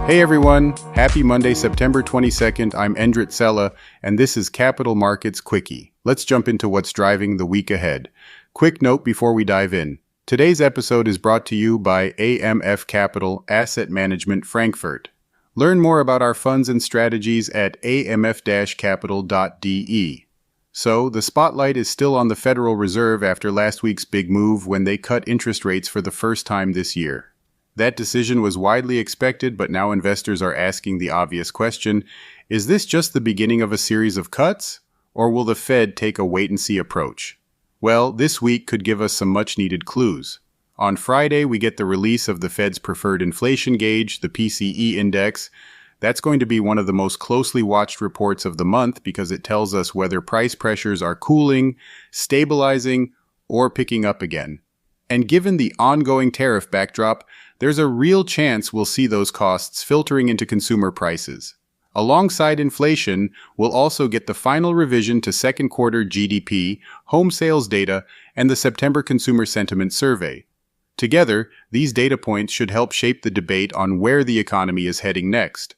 Hey everyone, happy Monday, September 22nd. I'm Endrit Sella, and this is Capital Markets Quickie. Let's jump into what's driving the week ahead. Quick note before we dive in. Today's episode is brought to you by AMF Capital Asset Management Frankfurt. Learn more about our funds and strategies at amf-capital.de. So, the spotlight is still on the Federal Reserve after last week's big move when they cut interest rates for the first time this year. That decision was widely expected, but now investors are asking the obvious question, is this just the beginning of a series of cuts, or will the Fed take a wait-and-see approach? Well, this week could give us some much-needed clues. On Friday, we get the release of the Fed's preferred inflation gauge, the PCE index. That's going to be one of the most closely watched reports of the month because it tells us whether price pressures are cooling, stabilizing, or picking up again. And given the ongoing tariff backdrop, there's a real chance we'll see those costs filtering into consumer prices. Alongside inflation, we'll also get the final revision to second quarter GDP, home sales data, and the September Consumer Sentiment Survey. Together, these data points should help shape the debate on where the economy is heading next.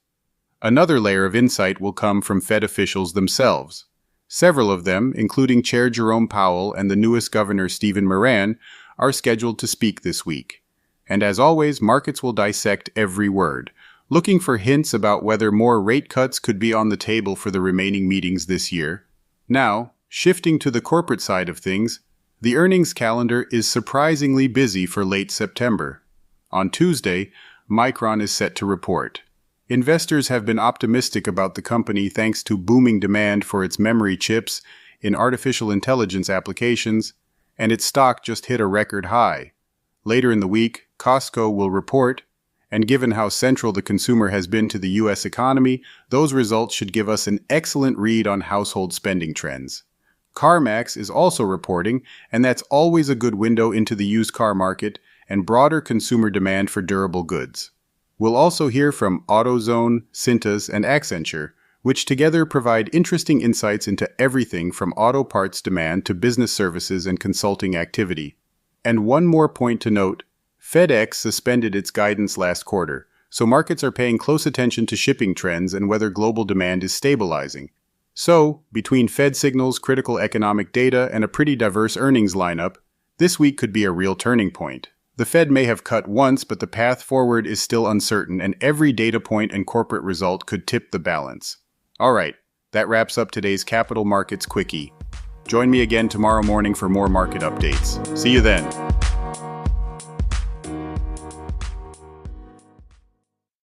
Another layer of insight will come from Fed officials themselves. Several of them, including Chair Jerome Powell and the newest Governor Stephen Moran, are scheduled to speak this week. And as always, markets will dissect every word, looking for hints about whether more rate cuts could be on the table for the remaining meetings this year. Now, shifting to the corporate side of things, the earnings calendar is surprisingly busy for late September. On Tuesday, Micron is set to report. Investors have been optimistic about the company thanks to booming demand for its memory chips in artificial intelligence applications, and its stock just hit a record high. Later in the week, Costco will report, and given how central the consumer has been to the U.S. economy, those results should give us an excellent read on household spending trends. CarMax is also reporting, and that's always a good window into the used car market and broader consumer demand for durable goods. We'll also hear from AutoZone, Cintas, and Accenture, which together provide interesting insights into everything from auto parts demand to business services and consulting activity. And one more point to note, FedEx suspended its guidance last quarter, so markets are paying close attention to shipping trends and whether global demand is stabilizing. So, between Fed signals, critical economic data, and a pretty diverse earnings lineup, this week could be a real turning point. The Fed may have cut once, but the path forward is still uncertain, and every data point and corporate result could tip the balance. Alright, that wraps up today's Capital Markets Quickie. Join me again tomorrow morning for more market updates. See you then.